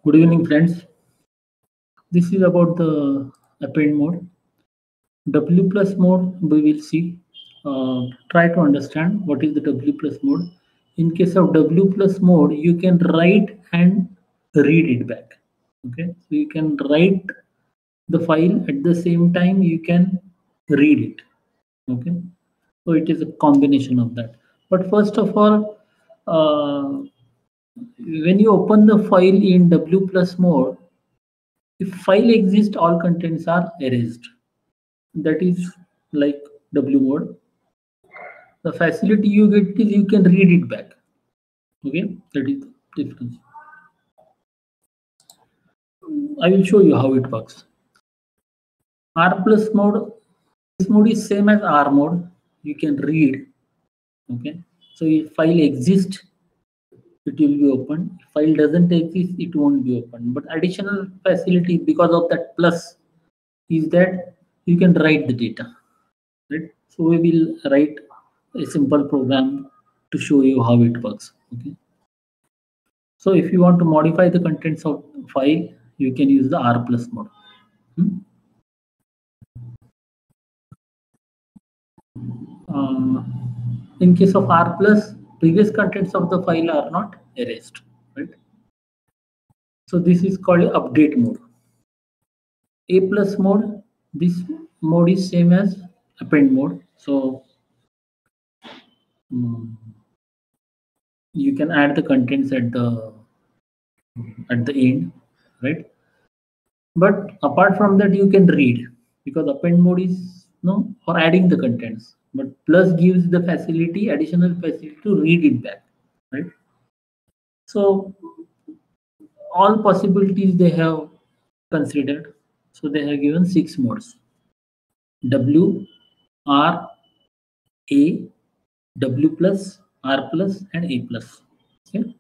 Good evening, friends. This is about the append mode. W plus mode, we will see. Try to understand what is the W plus mode. In case of W plus mode, you can write and read it back. Okay, so you can write the file at the same time you can read it. Okay, so it is a combination of that. But first of all, when you open the file in W plus mode, if file exists, all contents are erased. That is like W mode. The facility you get is you can read it back. Okay, that is the difference. I will show you how it works. R plus mode, this mode is same as R mode. You can read. Okay, so if file exists, it will be open. If file doesn't exist, it won't be open. But additional facility because of that plus is that you can write the data. Right? So we will write a simple program to show you how it works. Okay. So if you want to modify the contents of file, you can use the R plus mode. In case of R plus, previous contents of the file are not erased. Right. So this is called update mode. A plus mode, this mode is same as append mode. So you can add the contents at the end, right? But apart from that, you can read because append mode is for adding the contents, but plus gives the facility, additional facility to read it back, right? So all possibilities they have considered. So they have given 6 modes: W, R, A, W plus, R plus, and A plus. Okay.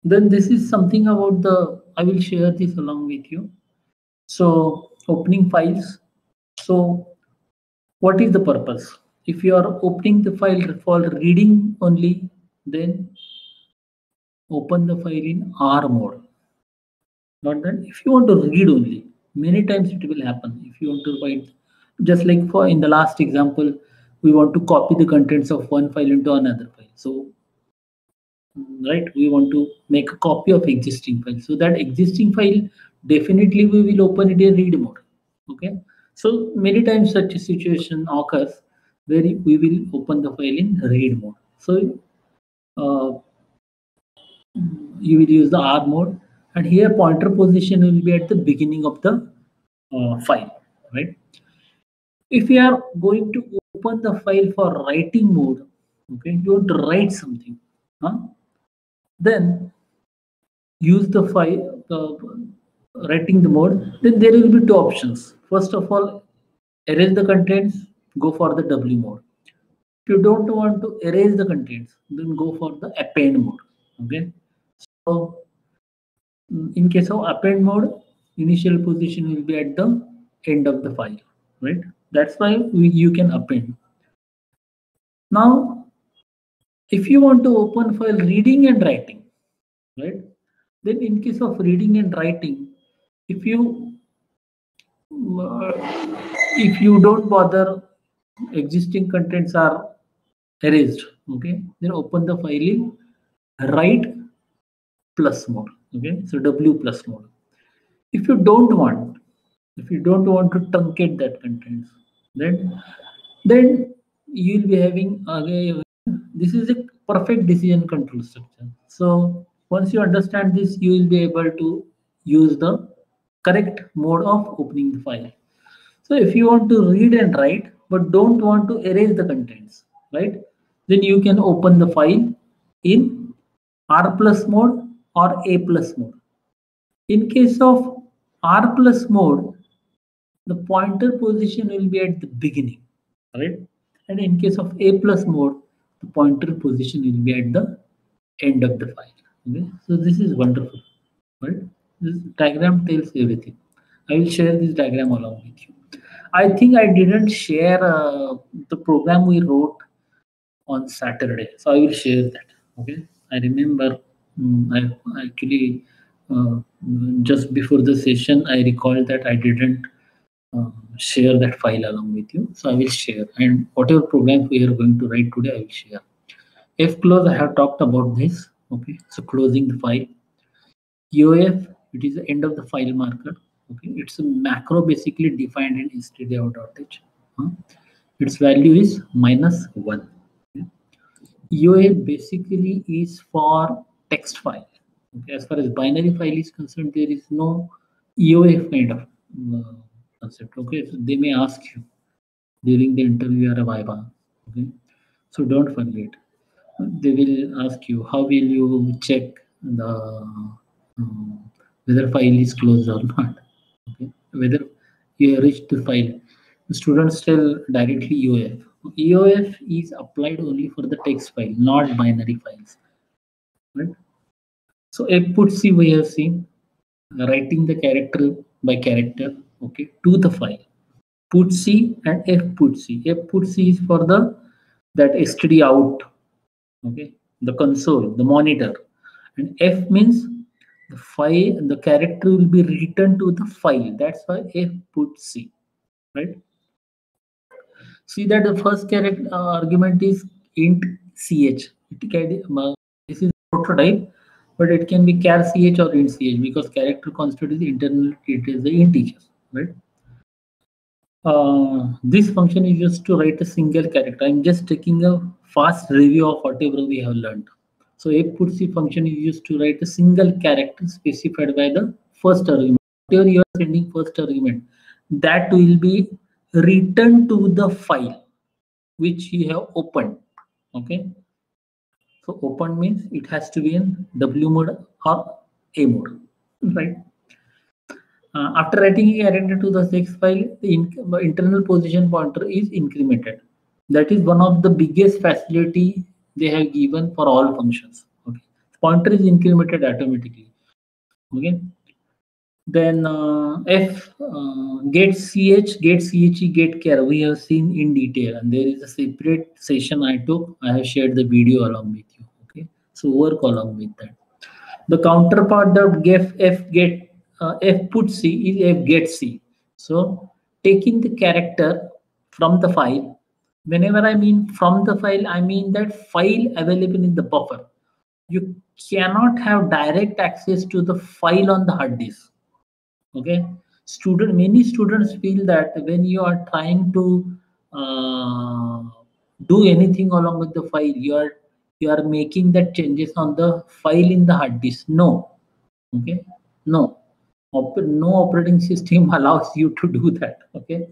Then this is something about the, I will share this along with you. So opening files. So what is the purpose? If you are opening the file for reading only, then open the file in R mode. Not that if you want to read only, many times it will happen. If you want to write, just like for in the last example, we want to copy the contents of one file into another file. So right, we want to make a copy of existing file. So that existing file, definitely we will open it in read mode. Okay. So many times such a situation occurs where we will open the file in read mode. So you will use the R mode, and here pointer position will be at the beginning of the file, right? If you are going to open the file for writing mode, okay, you want to write something, then use the file writing the mode. Then there will be two options. First of all, erase the contents, go for the W mode. If you don't want to erase the contents, then go for the append mode. Okay. So in case of append mode, initial position will be at the end of the file, right? That's why you can append. Now, if you want to open file reading and writing, right? Then in case of reading and writing, if you don't bother, existing contents are erased, okay, then open the file in write plus mode. Okay, so W plus mode. If you don't want to truncate that contents, then you will be having again, this is a perfect decision control structure. So once you understand this, you will be able to use the correct mode of opening the file. So if you want to read and write but don't want to erase the contents, right, then you can open the file in R plus mode or A plus mode. In case of R plus mode, the pointer position will be at the beginning, right? And in case of A plus mode, the pointer position will be at the end of the file. Okay, so this is wonderful, right? This diagram tells everything. I will share this diagram along with you. I think I didn't share the program we wrote on Saturday, so I will share that. Okay, I remember I actually just before the session I recalled that I didn't share that file along with you. So I will share, and whatever programs we are going to write today, I will share. F close, I have talked about this. Okay, so closing the file. EOF, it is the end of the file marker. Okay, it's a macro basically defined in stdout.h. Its value is -1. Okay. EOF basically is for text file. Okay, as far as binary file is concerned, there is no EOF kind of concept. Okay, so they may ask you during the interview or a viva. Okay, so don't forget. They will ask you how will you check the whether file is closed or not. Okay, whether you have reached the file. The students tell directly EOF. EOF is applied only for the text file, not binary files. Right? So F put C we have seen writing the character by character, okay, to the file. Put C and F put C. F put C is for the that std out, okay, the console, the monitor, and F means the file, the character will be returned to the file. That's why F put C, right? See that the first character argument is int ch. It can, this is prototype, but it can be char ch or int ch because character constitutes the internal. It is the integers, right? This function is used to write a single character. I'm just taking a fast review of whatever we have learned. So a putC function is used to write a single character specified by the first argument. Whatever you are sending first argument, that will be returned to the file which you have opened. Okay. So open means it has to be in W mode or A mode, right? After writing a character to the text file, the internal position pointer is incremented. That is one of the biggest facility they have given for all functions. Okay, pointer is incremented automatically. Okay, then F get ch, get che, get char. We have seen in detail, and there is a separate session I took. I have shared the video along with you. Okay, so work along with that. The counterpart of F get F put C is F get C. So taking the character from the file. Whenever I mean from the file, I mean that file available in the buffer. You cannot have direct access to the file on the hard disk. Okay, many students feel that when you are trying to uh, do anything along with the file, you are making that changes on the file in the hard disk. No, okay, no, no operating system allows you to do that. Okay,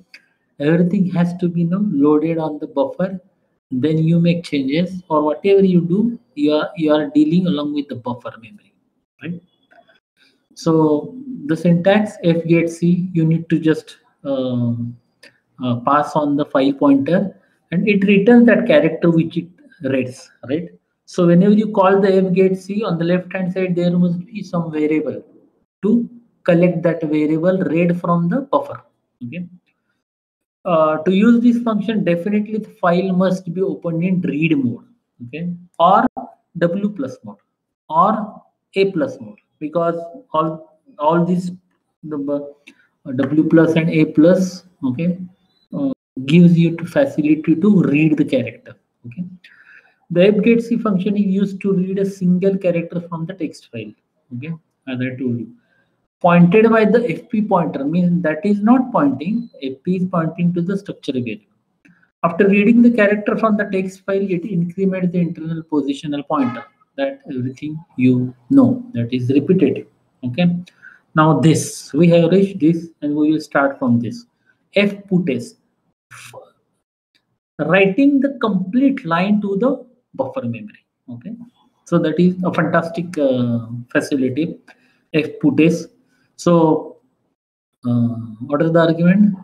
everything has to be loaded on the buffer. Then you make changes or whatever you do, you are dealing along with the buffer memory, right? So the syntax F get C, you need to just pass on the file pointer, and it returns that character which it reads, right? So whenever you call the F get C, on the left hand side there must be some variable to collect that variable read from the buffer. Okay. To use this function, definitely the file must be opened in read mode, okay, or W plus mode, or A plus mode, because all these the W plus and A plus, okay, gives you to facility to read the character. Okay, the fgetC function is used to read a single character from the text file. Okay, as I told you, pointed by the FP pointer means that is not pointing. FP is pointing to the structure variable. After reading the character from the text file, it increments the internal positional pointer. That everything you know, that is repetitive. Okay. Now this, we have reached this and we will start from this. F put S, writing the complete line to the buffer memory. Okay. So that is a fantastic facility. F put S. So what is the argument?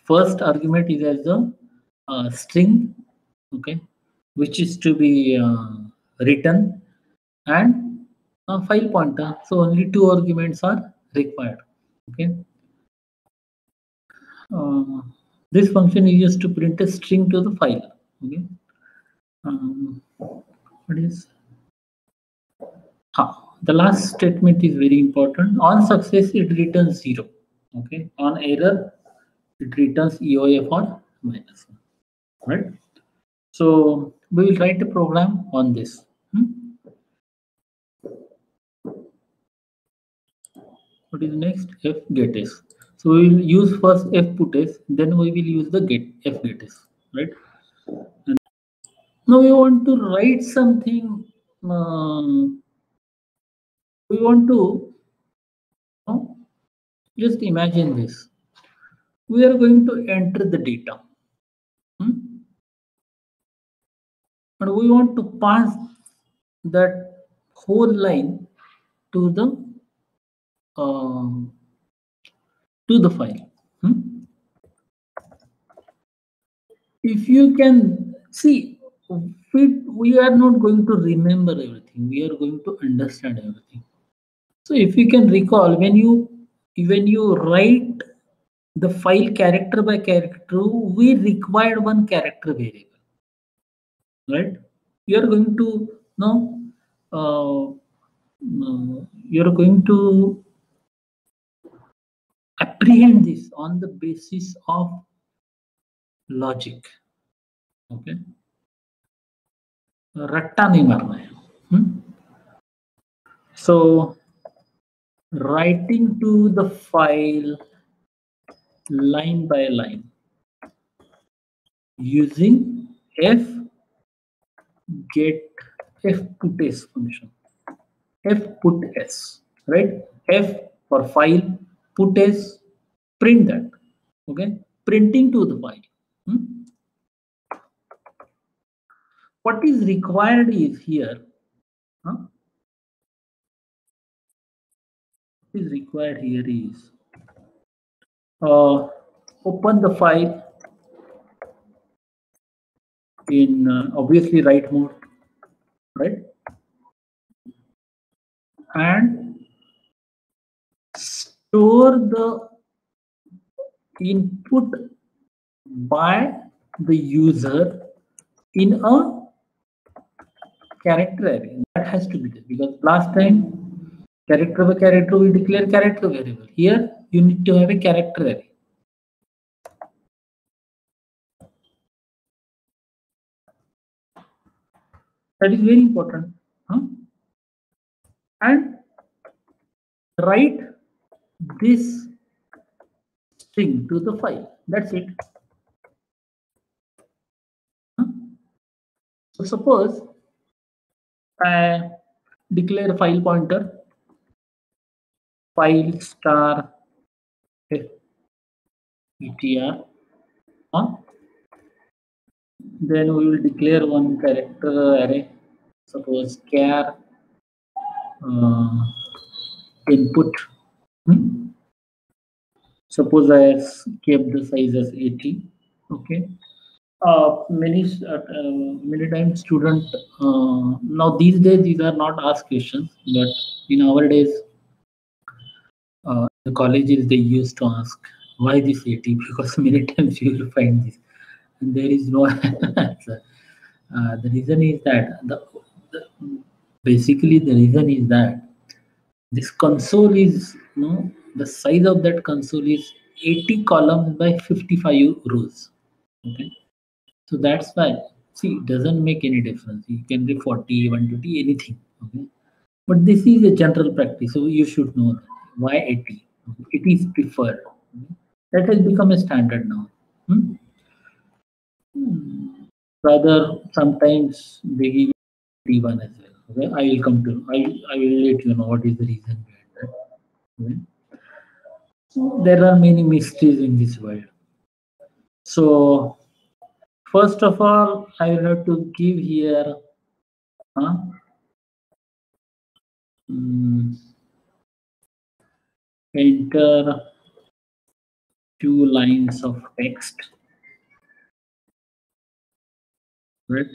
First argument is as a string, okay, which is to be written, and a file pointer. So only two arguments are required. Okay. This function is used to print a string to the file. Okay. What is The last statement is very important. On success, it returns 0. Okay. On error, it returns EOF or -1. Right. So we will write a program on this. What is next? F get s. So we will use first F put s, then we will use the get F get s. Right. And now we want to write something. We want to just imagine this. We are going to enter the data. And we want to pass that whole line to the file. If you can see, we are not going to remember everything. We are going to understand everything. So if you can recall, when you write the file character by character, we required one character variable, right? You are going to know. You are going to apprehend this on the basis of logic. Okay. रट्टा नहीं मारना है. So writing to the file line by line using f get f put s function. F put s, right? F for file, put s, print that. Okay, printing to the file. What is required is here. What is required here is open the file in obviously write mode, right? And store the input by the user in a character array. That has to be there because last time character by character we declare character variable. Here you need to have a character array. That is very important. And write this string to the file. That's it. So suppose I declare a file pointer, file star etr. Then we will declare one character array. Suppose char input. Suppose I have kept the size as 80. Okay. Many times student now these days these are not asked questions, but in our days the colleges they used to ask why this 80 because many times you will find this and there is no answer. The reason is that basically the reason is that this console is the size of that console is 80 columns by 55 rows. Okay. So that's why, see, it doesn't make any difference. You can be 40, 120, anything. Okay. But this is a general practice, so you should know that. Why 80? It is preferred. Okay. That has become a standard now. Rather, sometimes they give 81 as well. Okay. I will come to, I will let you know what is the reason behind that. Okay. So there are many mysteries in this world. So first of all, I will have to give here enter 2 lines of text, right?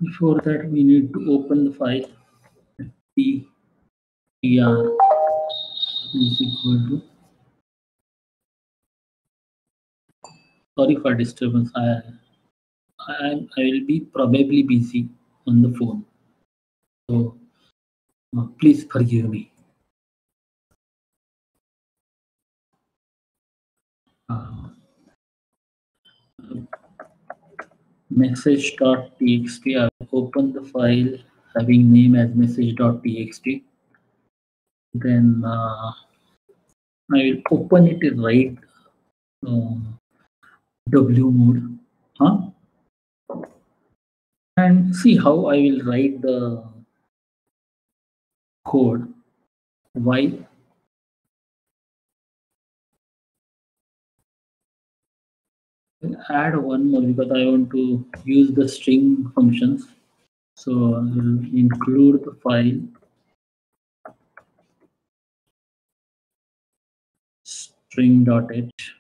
Before that, we need to open the file. tr is equal to, sorry for disturbance. I will be probably busy on the phone, so please forgive me. Uh, Message.txt. I will open the file having name as message.txt. Then I will open it in right W mode, and see how I will write the code. Why? I'll add one more because I want to use the string functions. So I will include the file string.h.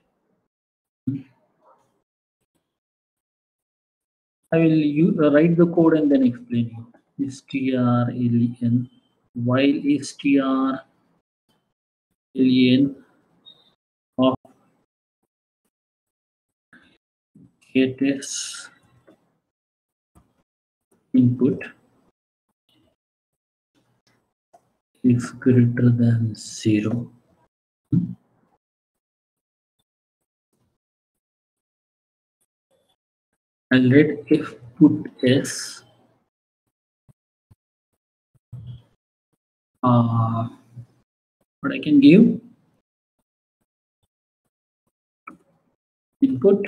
I will write the code and then explain you. strlen while strlen of getS input is greater than 0. I'll let if put s what I can give input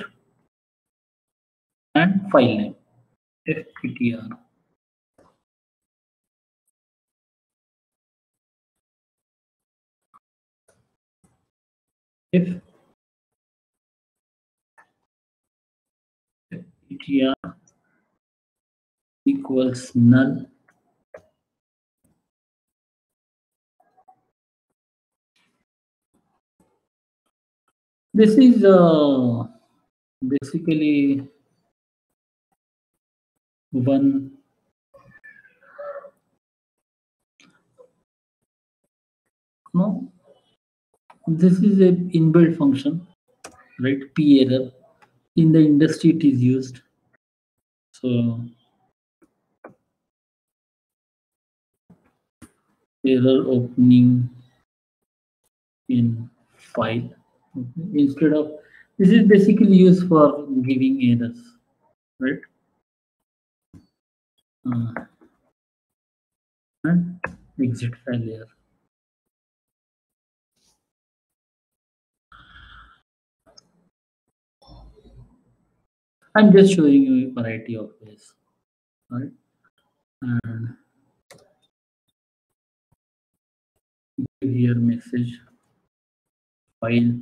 and file name fptr. If fptr equals null, this is basically one no, this is a inbuilt function, right? P error. In the industry it is used. So error opening in file. Okay. Instead of, this is basically used for giving errors, right? And exit failure. I'm just showing you a variety of ways, right? And give here message file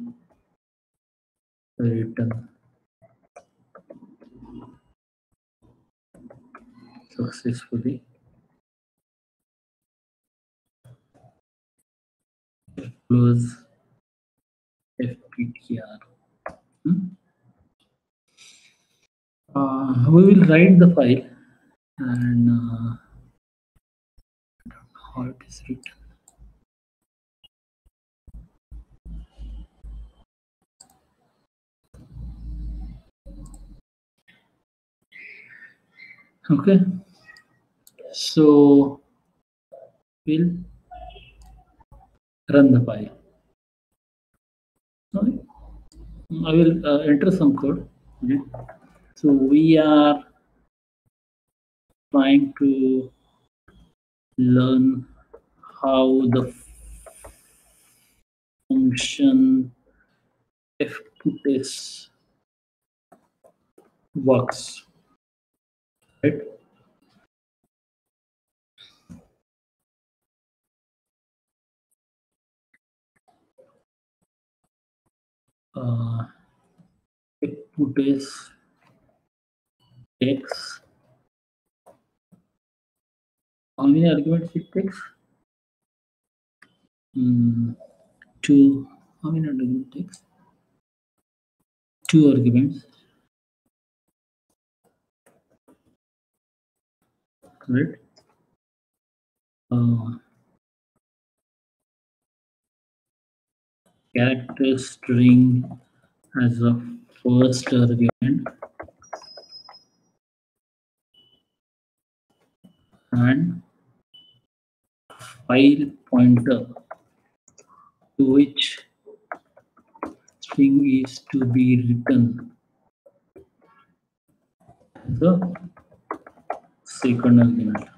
written successfully. Close fptr. We will write the file and how it is written. Okay, so we'll run the file. Okay. I will enter some code. Okay. So we are trying to learn how the function fputs works, right? Fputs takes, how many arguments it takes? Two. How many arguments it takes? Two arguments, right? character string as a first argument and file pointer to which string is to be written the second argument.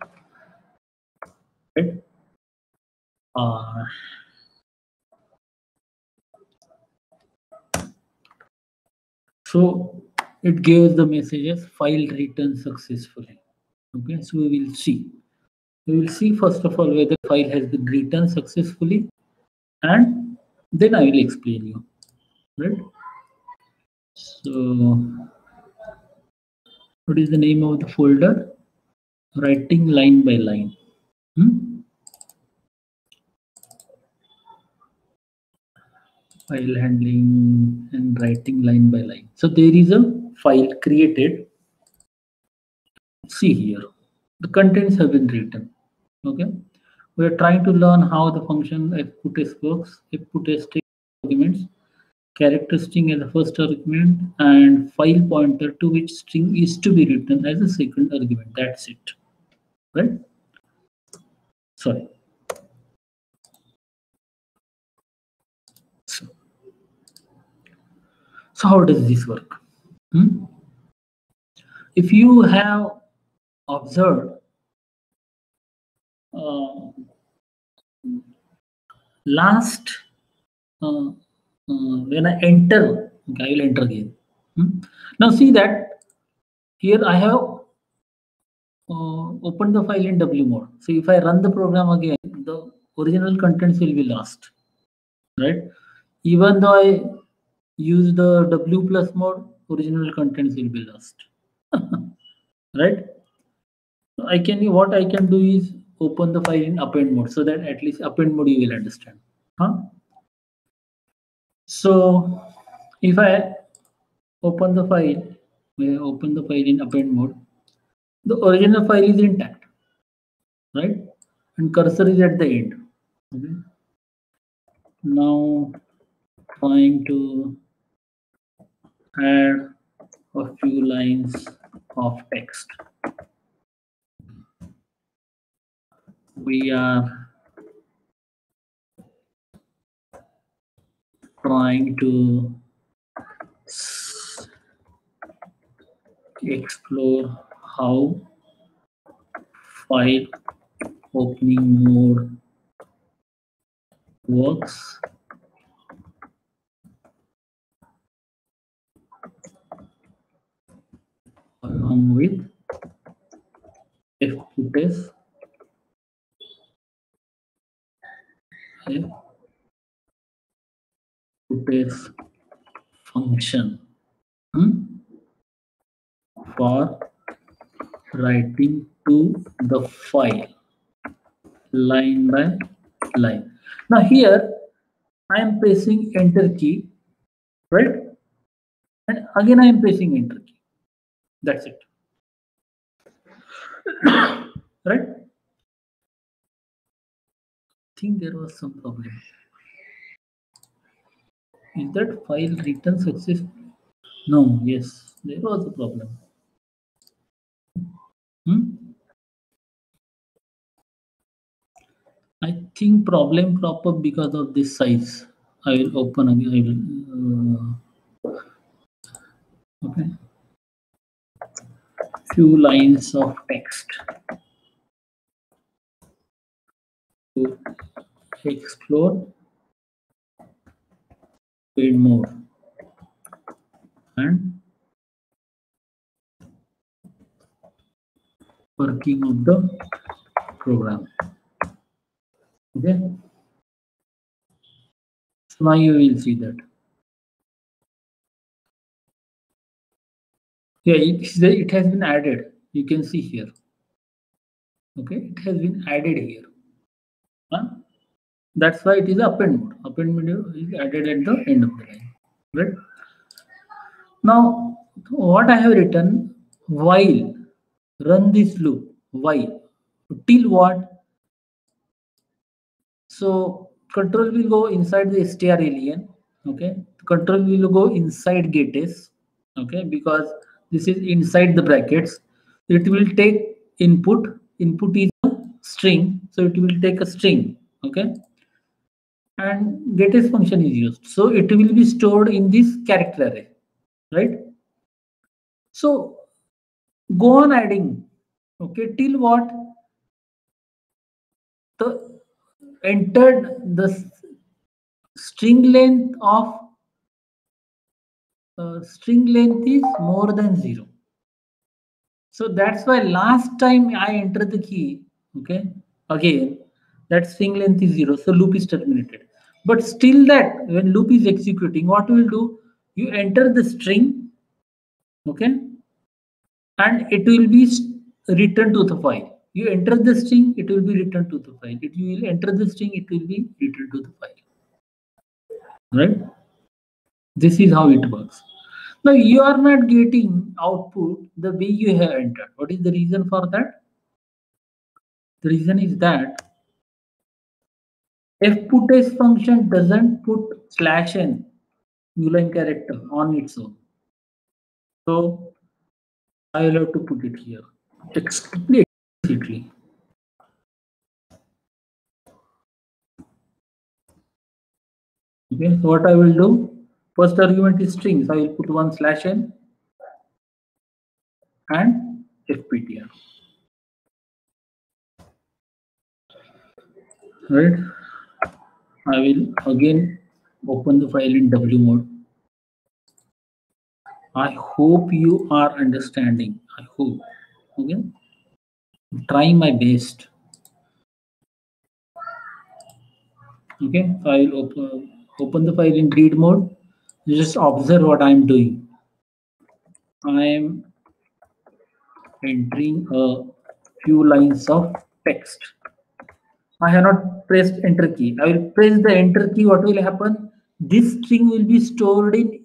Right? So it gives the messages file written successfully. Okay, so we will see. We will see first of all whether file has been written successfully, and then I will explain you. Right? So what is the name of the folder? Writing line by line. File handling and writing line by line. So there is a file created. See here, the contents have been written. Okay, we are trying to learn how the function fputtest works. Fputtest takes arguments, character string as the first argument, and file pointer to which string is to be written as a second argument. That's it. Right? Sorry. So how does this work? If you have observed last when I enter, okay, I will enter again. Now see that here I have opened the file in W mode. So if I run the program again, the original contents will be lost, right? Even though I use the W plus mode, original contents will be lost, right? So what I can do is open the file in append mode so that at least append mode you will understand. So if I open the file, in append mode, the original file is intact, right? And cursor is at the end. Okay. Now trying to add a few lines of text. We are trying to explore how file opening mode works along with fputtest function for writing to the file line by line. Now here I am pressing enter key, right? And again I am pressing enter key. That's it. Right? I think there was some problem. Is that file written successfully? No, yes, there was a problem. I think problem crop up because of this size. I will open again. Okay. Few lines of text to explore paid more and working of the program. Okay. So now you will see that. Yeah, it has been added. You can see here. Okay, it has been added here. That's why it is append mode. Append mode is added at the end of the line. Right? Now, what I have written, while run this loop, while till what? So control will go inside the strlen. Okay, control will go inside gates. Okay, because this is inside the brackets. It will take input is a string, so it will take a string. Okay, and gates function is used, so it will be stored in this character array, right? So go on adding. Okay, till what the entered the string length of string length is more than 0. So that's why last time I enter the key, okay, again, that string length is 0. So loop is terminated. But still that when loop is executing, what you will do? You enter the string, okay, and it will be returned to the file. You enter the string, it will be returned to the file. If you will enter the string, it will be returned to the file. Right? This is how it works. Now you are not getting output the way you have entered. What is the reason for that? The reason is that fputs function doesn't put /n newline character on its own. So I will have to put it here explicitly. Okay, so what I will do? First argument is string, so I will put 1/n and fptr. Right? I will again open the file in W mode. I hope you are understanding. I hope. Okay. I'm trying my best. Okay. So I will open the file in read mode. Just observe what I am doing. I am entering a few lines of text. I have not pressed enter key. I will press the enter key. What will happen? This string will be stored in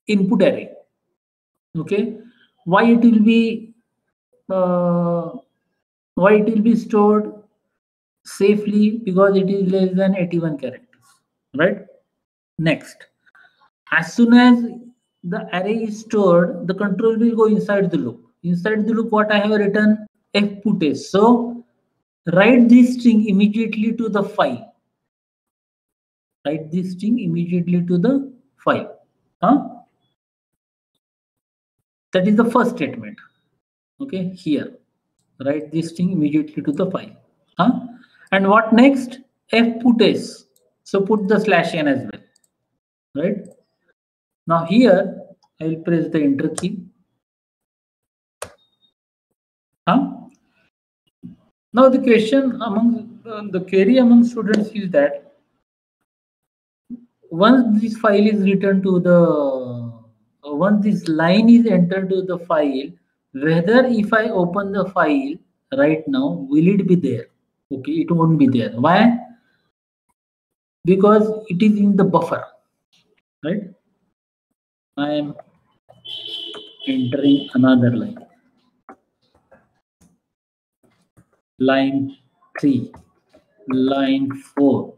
input array. Okay. Why it will be why it will be stored safely? Because it is less than 81 characters, right? Next, as soon as the array is stored, the control will go inside the loop. Inside the loop, what I have written? fputs. So write this string immediately to the file. Write this string immediately to the file. Huh? That is the first statement. Okay, here. Write this string immediately to the file. Huh? And what next? fputs. So put the /n as well. Right? Now here I will press the enter key. Huh? Now the question among the query among students is that once this file is returned to the once this line is entered to the file, whether if I open the file right now, will it be there? Okay, it won't be there. Why? Because it is in the buffer, right? I am entering another line. Line 3, line 4,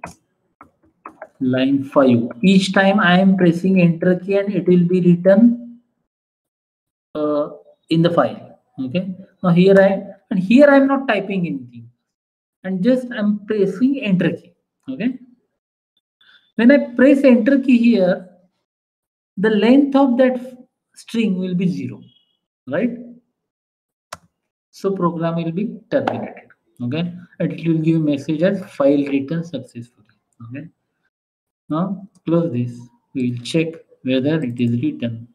line 5. Each time I am pressing enter key and it will be written in the file. Okay. Now here I am not typing anything, and just I'm pressing enter key. Okay. When I press enter key here, the length of that string will be 0, right? So program will be terminated. Okay, and it will give message as file written successfully. Okay. Now close this. We will check whether it is written,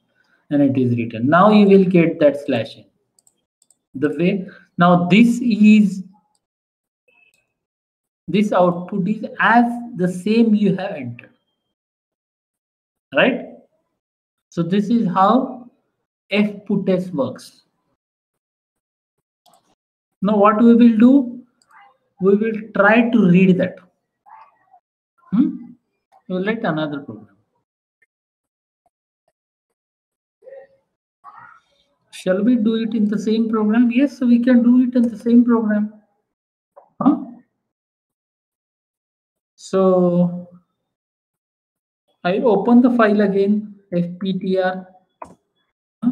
and it is written. Now you will get that /n. The way now this output is as the same you have entered, right? So this is how fputs works. Now what we will do? We will try to read that. We will write another program. Shall we do it in the same program? Yes, we can do it in the same program. Huh? So I open the file again, fptr.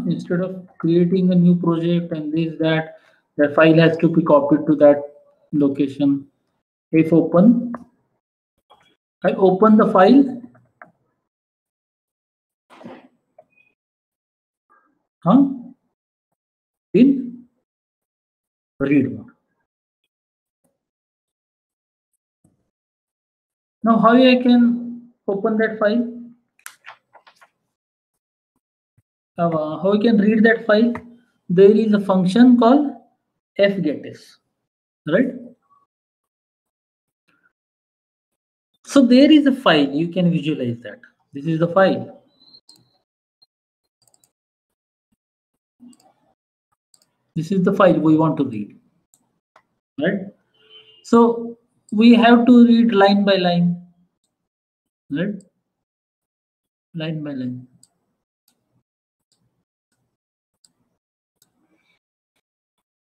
Instead of creating a new project and this that, the file has to be copied to that location. If open, I open the file, in read mode. Now how I can open that file? How I can read that file? There is a function called fgetS, right? So there is a file, you can visualize that. This is the file. This is the file we want to read, right? So we have to read line by line, right? Line by line.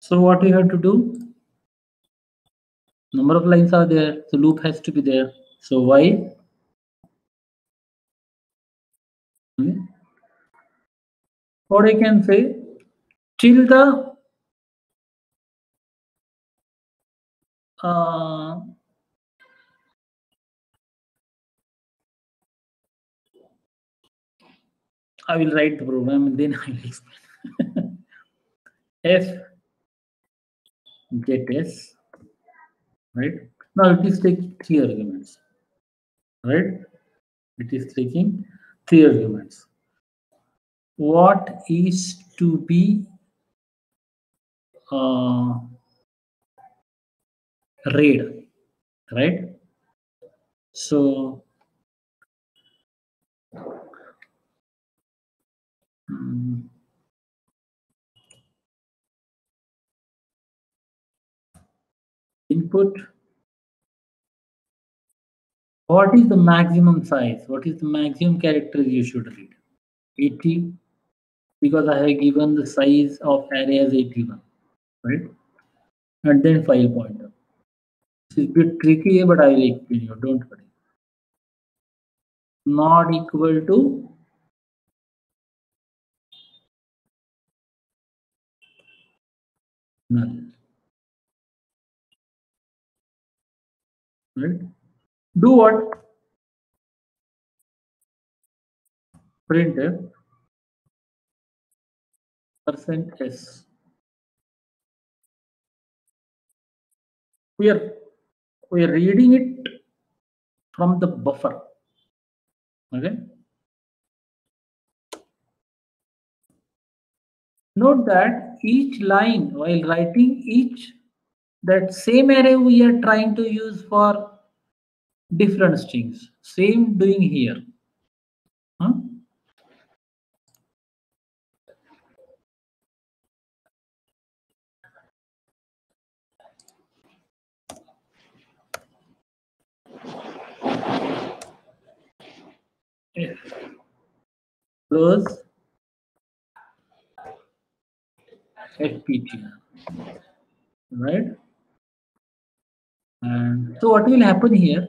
So what we have to do? Number of lines are there, so loop has to be there. So while what I can say, till the I will write the program and then I will explain. F getS, right? Now it is taking 3 arguments, right? It is taking 3 arguments. What is to be read, right? So input, what is the maximum size? What is the maximum characters you should read? 80, because I have given the size of array as 81, right? And then file pointer. This is a bit tricky, but I will explain you, don't worry. Not equal to null, right? Do what? Printf %s. We are reading it from the buffer. Okay. Note that each line, while writing each, that same array we are trying to use for different strings. Same doing here. Close fptr, right? And so what will happen here?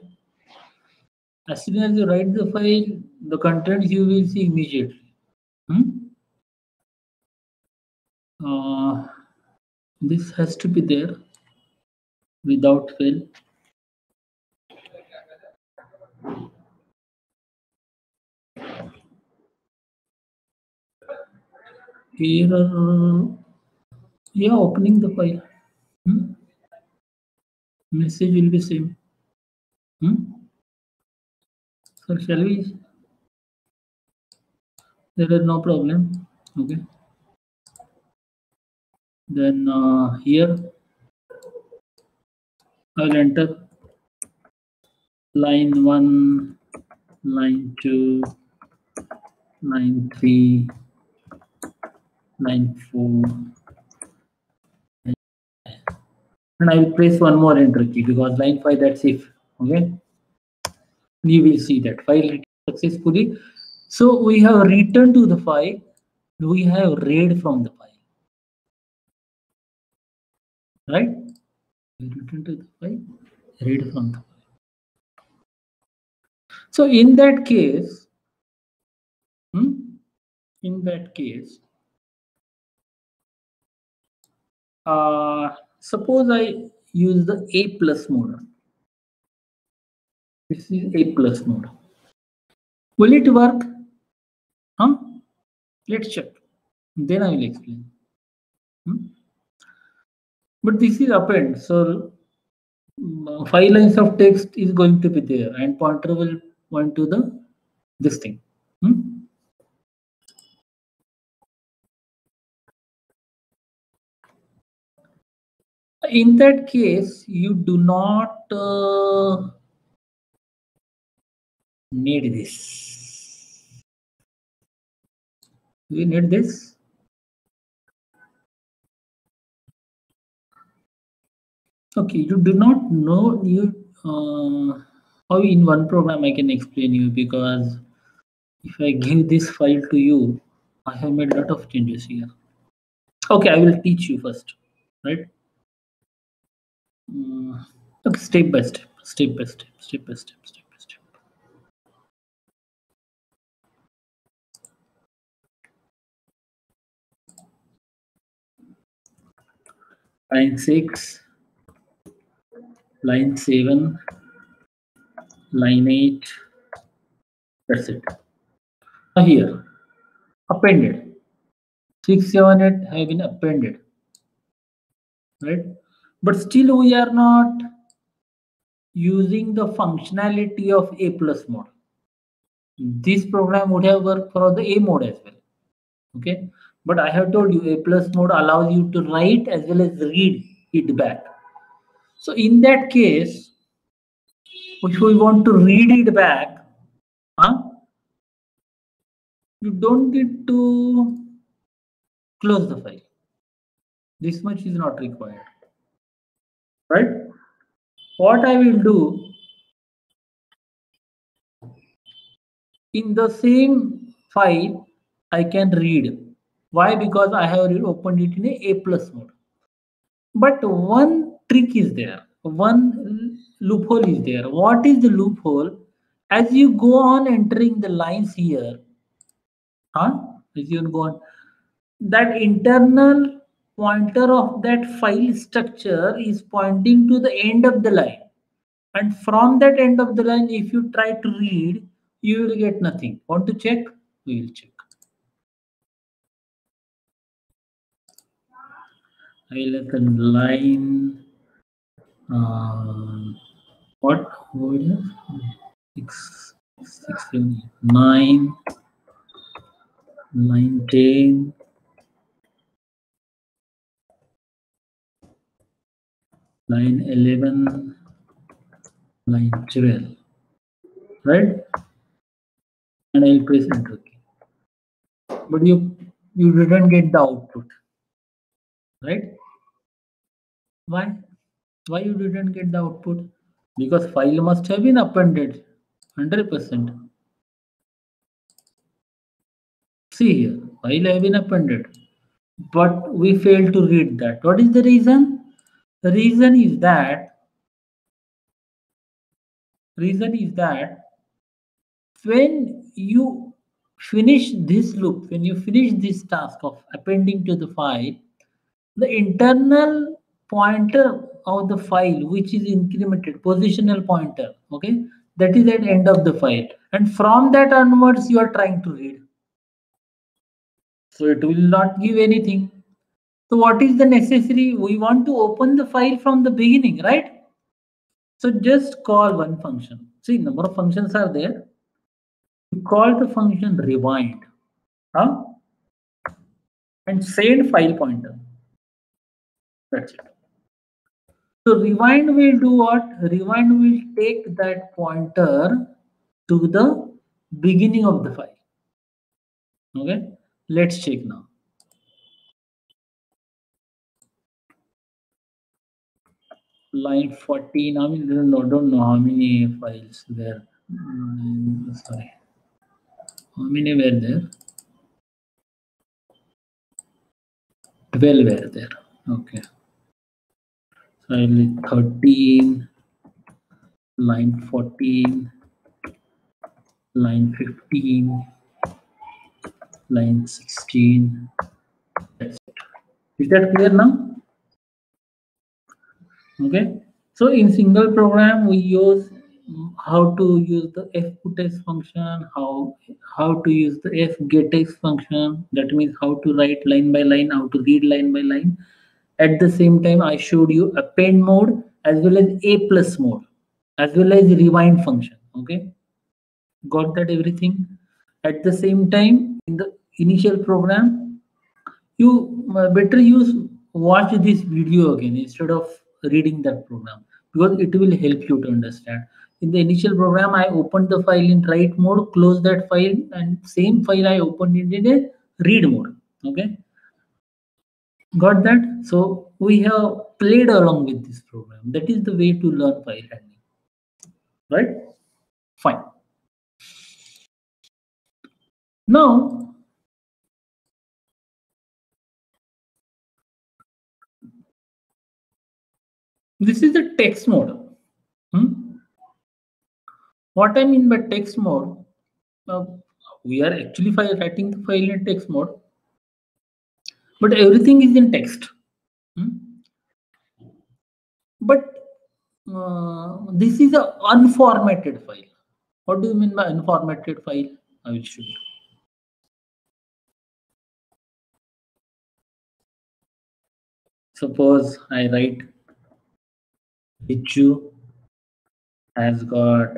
As soon as you write the file, the contents you will see immediately. This has to be there without fail. Here, yeah, opening the file. Message will be same. So shall we? There is no problem. Okay. Then here I'll enter line 1, line 2, line 3, line 4. And I will press one more enter key because line 5, that's if. Okay. You will see that file successfully. So we have returned to the file. We have read from the file. Right? We return to the file, read from the file. So in that case, in that case, suppose I use the A plus mode. This is A plus mode. Will it work? Huh? Let's check. Then I will explain. But this is append, so 5 lines of text is going to be there, and pointer will point to the this thing. In that case, you do not need this. You need this. Okay, you do not know you how in one program I can explain you, because if I give this file to you, I have made a lot of changes here. Okay, I will teach you first, right? Okay, step by step, step by step, step by step, step by step. Line 6, line 7, line 8. That's it. Here, appended. 6, 7, 8 have been appended, right? But still we are not using the functionality of A plus mode. This program would have worked for the A mode as well. Okay, but I have told you A plus mode allows you to write as well as read it back. So in that case, if we want to read it back, you don't need to close the file. This much is not required, right? What I will do, in the same file, I can read. Why? Because I have opened it in A plus mode. But one trick is there. One loophole is there. What is the loophole? As you go on entering the lines here, as you go on, that internal pointer of that file structure is pointing to the end of the line. And from that end of the line, if you try to read, you will get nothing. Want to check? We will check. I will let the line. What? 6, 7, 9, 10, line 11, line 12, right? And I'll press enter key. But you didn't get the output, right? Why? Why you didn't get the output? Because file must have been appended, 100%. See here, file have been appended, but we failed to read that. What is the reason? The reason is that when you finish this loop, when you finish this task of appending to the file, the internal pointer of the file, which is incremented, positional pointer, okay, that is at end of the file, and from that onwards you are trying to read, so it will not give anything. So what is the necessary? We want to open the file from the beginning, right? So just call one function. See, number of functions are there. You call the function rewind, and send file pointer. That's it. So rewind will do what? Rewind will take that pointer to the beginning of the file. Okay, let's check now. Line 14. I mean, don't know how many files there. Sorry, how many were there? 12 were there. Okay. So I'll 13, line 14, line 15, line 16. That's it. Is that clear now? Okay. So in single program, we use how to use the fputs function, how to use the fgetx function. That means how to write line by line, how to read line by line. At the same time, I showed you append mode as well as a plus mode, as well as rewind function. Okay, got that everything? At the same time, in the initial program, you better use watch this video again instead of reading that program, because it will help you to understand. In the initial program, I opened the file in write mode, close that file, and same file I opened it in a read mode. Okay, got that? So we have played along with this program. That is the way to learn file handling, right? Fine. Now, this is the text mode. What I mean by text mode, we are actually writing the file in text mode, but everything is in text. But this is a unformatted file. What do you mean by unformatted file? I will show you. Suppose I write Ichu has got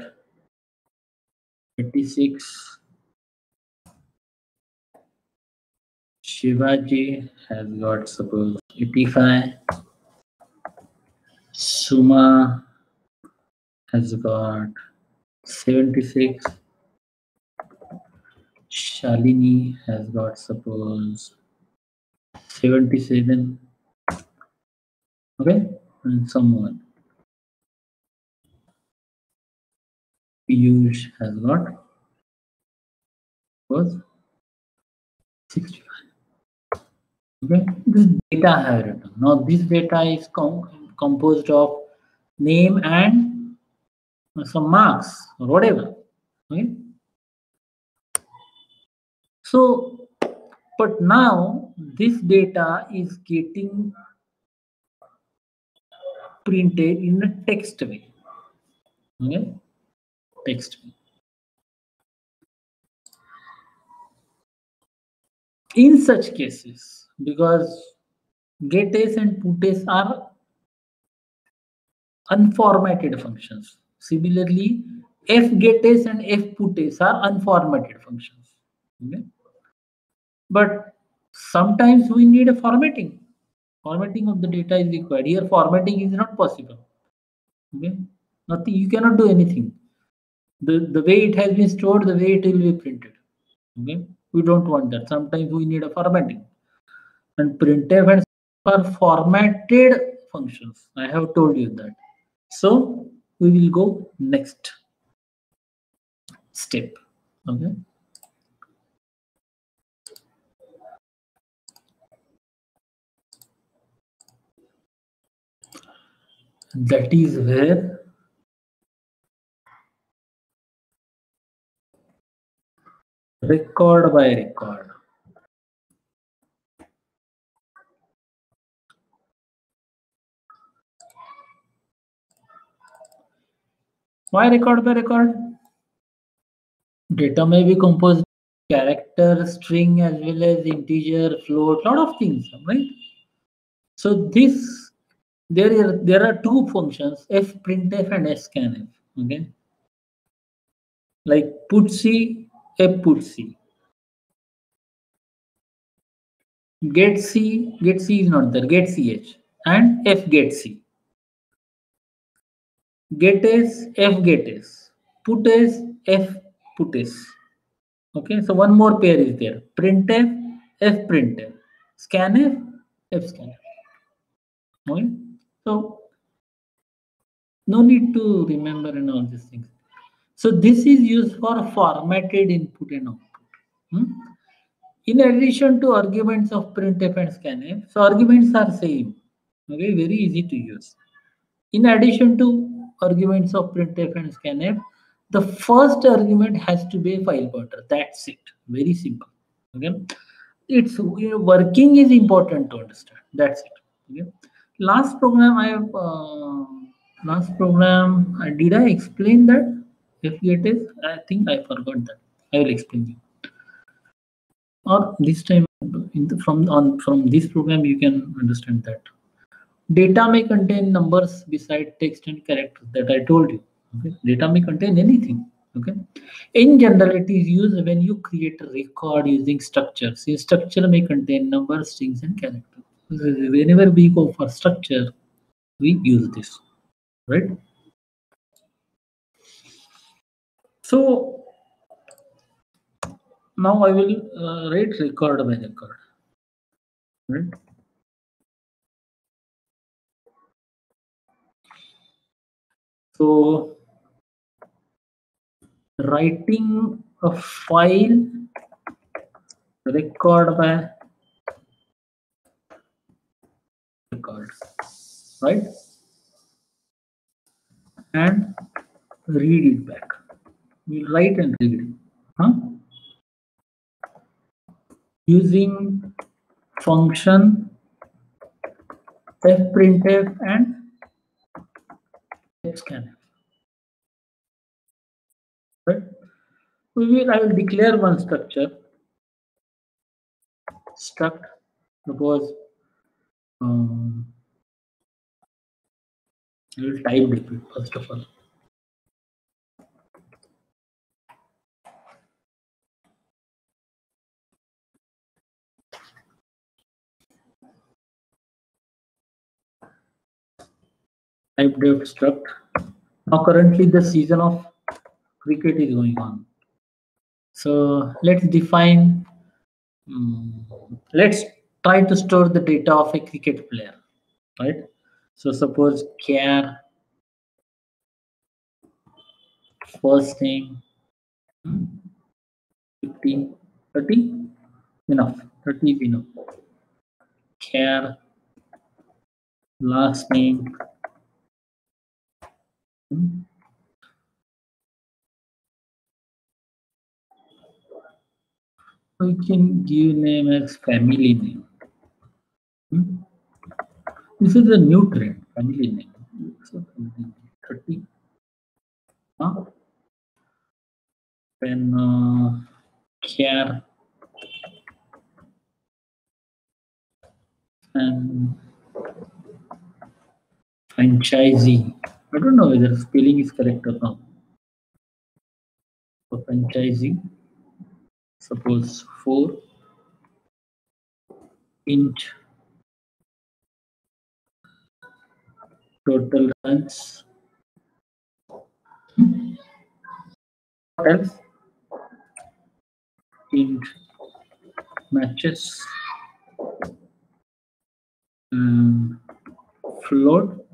26. Shivaji has got suppose 85. Suma has got 76. Shalini has got suppose 77. Okay, and someone. Piyush has got was 65. Okay, this data I have written. Now this data is composed of name and some marks or whatever. Okay. So, but now this data is getting printed in a text way. Okay, text way. In such cases, because getS and putS are unformatted functions. Similarly, fgetS and fputS are unformatted functions. Okay? But sometimes we need a formatting. Formatting of the data is required. Here, formatting is not possible. Okay? Nothing. You cannot do anything. The way it has been stored, the way it will be printed. Okay? We don't want that. Sometimes we need a formatting. And printf and are formatted functions. I have told you that. So we will go next step. Okay. That is where record by record. Why record by record? Data may be composed character, string, as well as integer, float, lot of things, right? So this there are two functions, fprintf and scanf. Okay, like putc, fputc. Getc is not there, getch and fgetc. GetS, fgetS, putS, fputS. Okay, so one more pair is there. Printf, fprintf, scanf, fscanf. Okay, so no need to remember and all these things. So this is used for formatted input and output. In addition to arguments of printf and scanf, so arguments are same. Okay, very easy to use. In addition to arguments of printf and scanf, the first argument has to be a file pointer. That's it. Very simple. Okay. It's working is important to understand. That's it. Okay. Last program I have did I explain that? If it is, I think I forgot that. I will explain you. Or this time from this program you can understand that. Data may contain numbers beside text and characters that I told you. Okay? Data may contain anything. Okay. In general, it is used when you create a record using structures. A structure may contain numbers, strings, and characters. Whenever we go for structure, we use this, right? So now I will write record by record, right? So writing a file record by record, right? And read it back. We'll write and read it. Huh? Using function fprintf and fscanf. Right? I will declare one structure. Struct. Suppose I will type it first of all. Type def struct. Now currently the season of cricket is going on. So let's define. Let's try to store the data of a cricket player, right? So suppose char first name 15, 30 enough. 30 is enough. Char last name. We can give name as family name. This is a new trend, family name. So 30. Then care and franchisee. I don't know whether spelling is correct or not. For franchisee, suppose 4 inch total runs. What else? Int matches float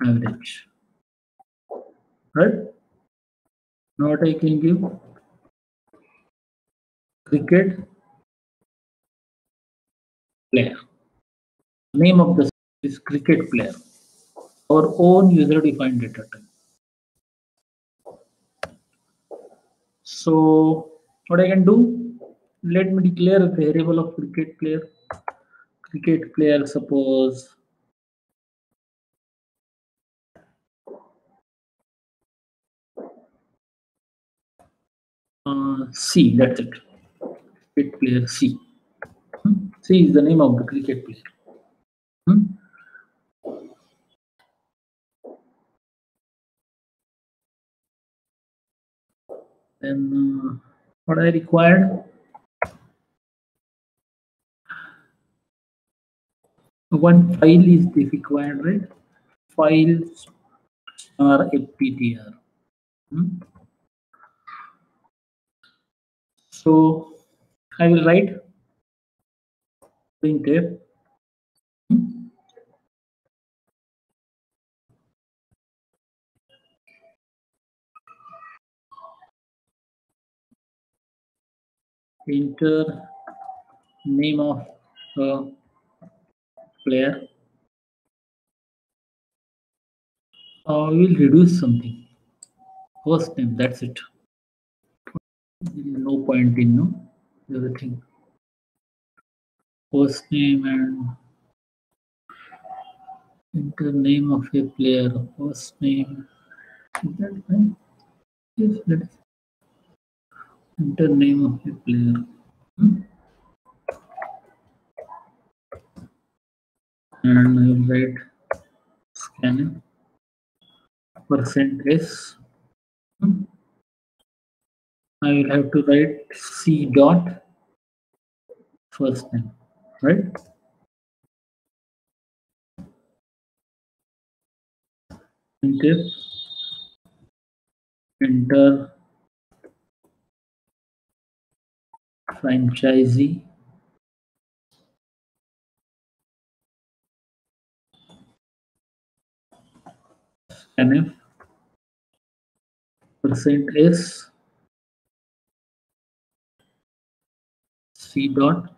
average. Right? Now what I can give? Cricket player. Name of the is cricket player. Our own user defined data type. So what I can do? Let me declare a variable of cricket player. Cricket player, suppose C. That's it. Cricket player C. C is the name of the cricket player. Then what I required? One file is required, right? Files are ptr. So I will write printf enter name of the player. We will reduce something. First name, that's it. No point in no everything. First name and enter name of a player. First name. Is that fine? Yes, let's enter name of a player. Hmm? And I will write scanner %s. Hmm? I will have to write C dot first name, right? Enter franchisee NF %s C dot.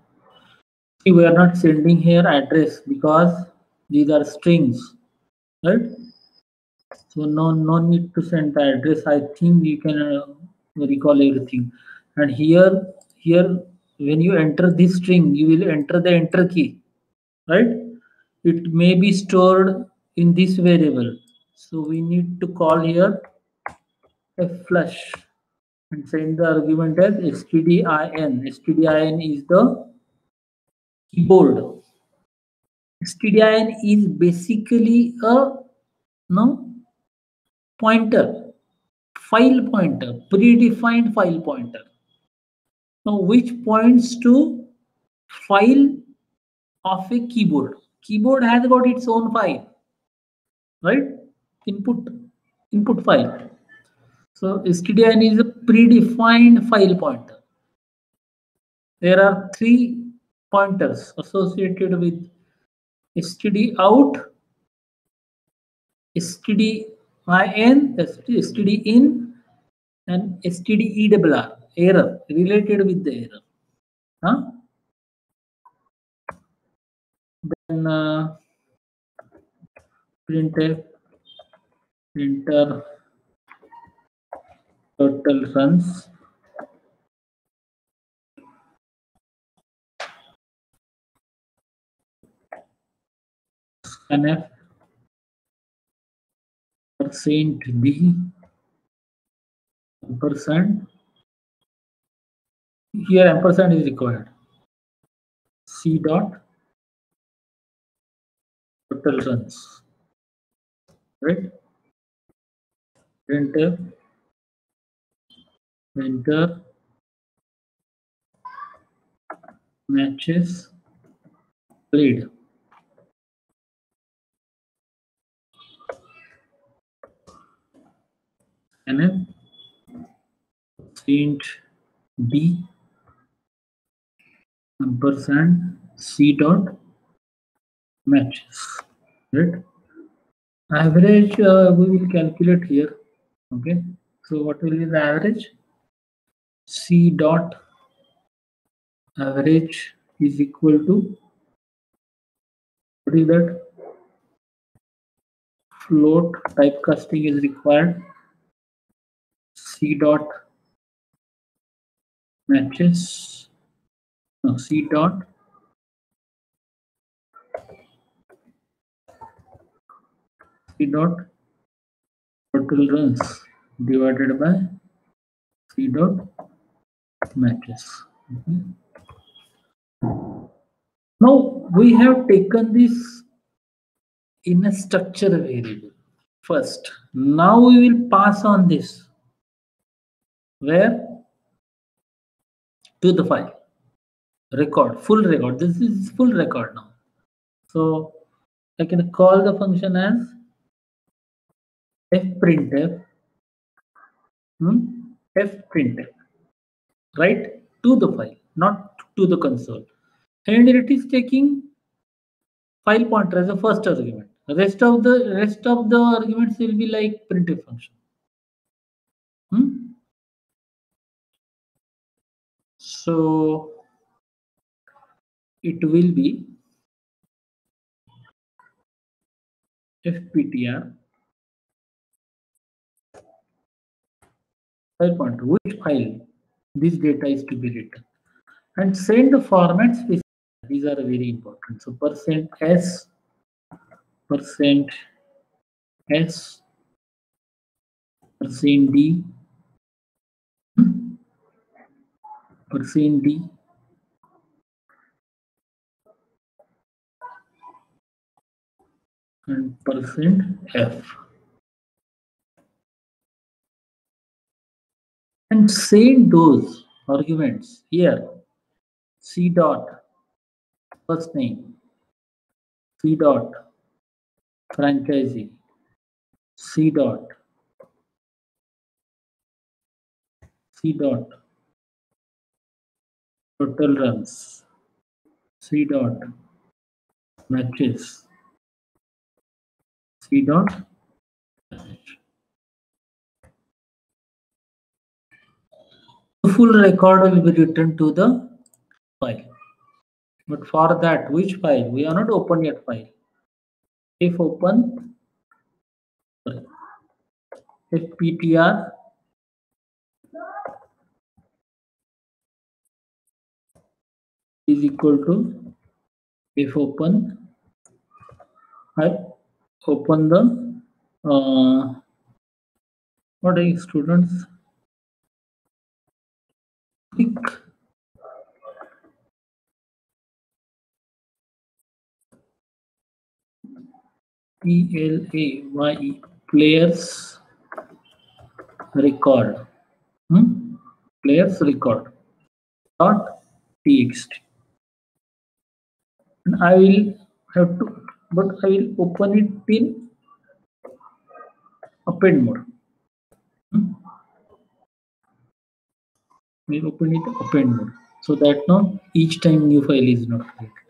See, we are not sending here address because these are strings, right? So no need to send the address. I think you can recall everything. And here when you enter this string, you will enter the enter key, right? It may be stored in this variable. So we need to call here a flush and send the argument as stdin. Stdin is the keyboard. Stdin is basically a no pointer, file pointer, predefined file pointer. Now, which points to file of a keyboard. Keyboard has got its own file, right? Input file. So stdin is a predefined file pointer. There are three pointers associated with stdout, stdin, stdin, and stderr, error related with the error. Huh? Then printf enter total runs scanf %d ampersand. Here ampersand is required. C dot total runs, right? Printf enter matches played. And then int d ampersand C dot matches, right? Average we will calculate here. Okay, so what will be the average? C dot average is equal to, what is that? Float typecasting is required. C dot matches, no, C dot total runs divided by C dot matches. Okay. Now we have taken this in a structure variable first. Now we will pass on this where to the file record, full record. This is full record now. So I can call the function as fprintf, fprintf, right, to the file, not to the console, and it is taking file pointer as a first argument. The rest of the arguments will be like printf function. So it will be fptr file pointer, which file this data is to be written, and send the format specifier. These are very important. So %s, %s, %d, %d, and %f. And send those arguments here. C dot first name, C dot franchisee, C dot total runs, C dot matches, C dot the full record will be written to the file. But for that, which file? We are not open yet file. If open, if ptr is equal to, if open, I open the what are students? Click PLAYE players record, players record dot txt, and I will have to, but I will open it in append mode. We'll open it append mode, so that now each time new file is not created.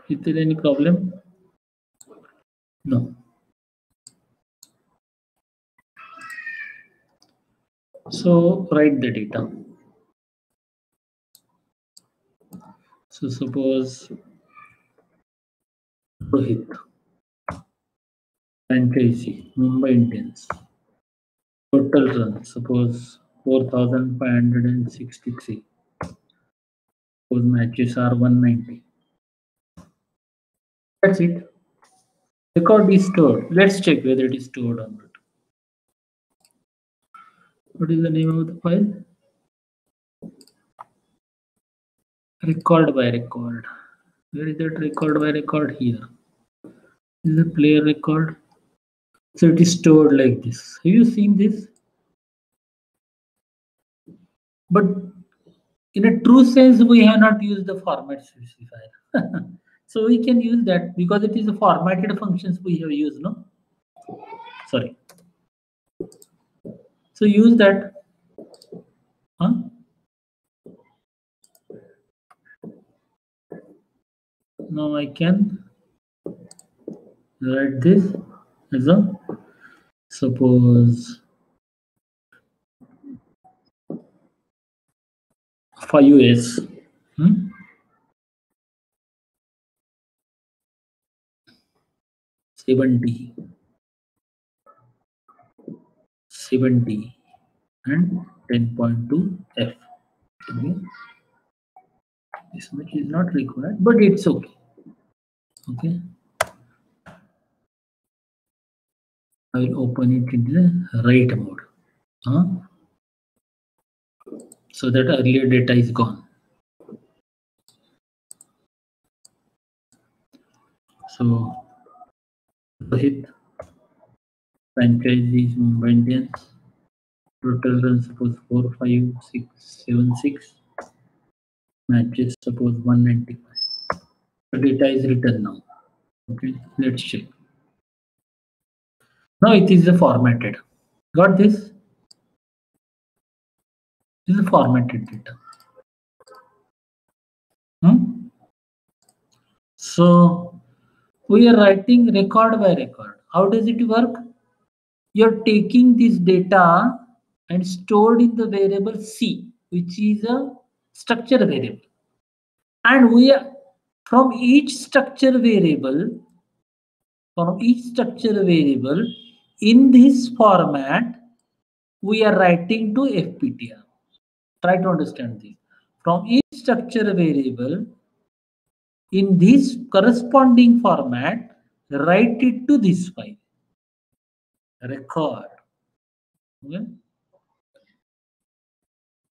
Is there any problem? No. So write the data. So suppose Rohit, franchisee, Mumbai Indians, total run, suppose 4,563. Those matches are 190. That's it. Record is stored. Let's check whether it is stored or not. What is the name of the file? Record by record. Where is that record by record? Here. This is a player record. So it is stored like this. Have you seen this? But in a true sense, we have not used the format specifier. So we can use that because it is a formatted functions we have used, no? Sorry. So use that. Huh? Now I can write this as a, suppose 5s. 70 and 10.2 f. Okay. This much is not required, but it's okay. Okay. I will open it in the write mode. So that earlier data is gone. So Rohit, franchisees Mumbai Indians, total runs suppose 45676, matches suppose 195. The data is written now. Okay, let's check. Now it is formatted. Got this? This is formatted data. So we are writing record by record. How does it work? You're taking this data and stored in the variable C, which is a structure variable. And we are, from each structure variable, from each structure variable in this format we are writing to FPTR. Try to understand this. From each structure variable in this corresponding format, write it to this file. Record. Okay.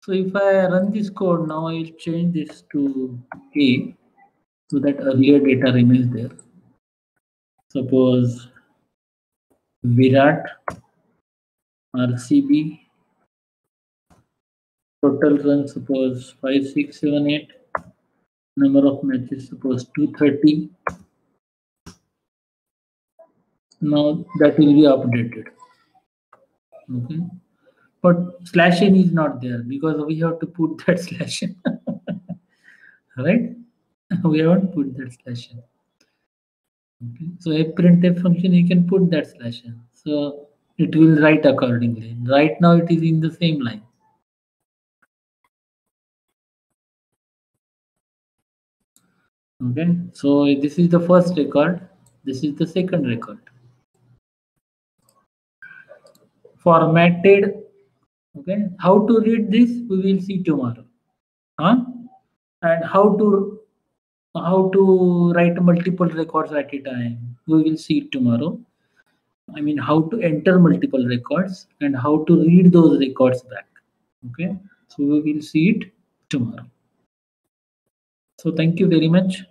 So if I run this code now, I will change this to A so that earlier data remains there. Suppose Virat RCB total run suppose 5, 6, 7, 8. Number of matches suppose 230. Now that will be updated. Okay. But slash n is not there because we have to put that slash n. Right? We haven't put that slash n. Okay. So a printf function you can put that slash n. So it will write accordingly. Right now it is in the same line. Okay. So this is the first record. This is the second record. Formatted. Okay. How to read this we will see tomorrow. Huh? And how to write multiple records at a time we will see it tomorrow. I mean how to enter multiple records and how to read those records back. Okay, so we will see it tomorrow. So thank you very much.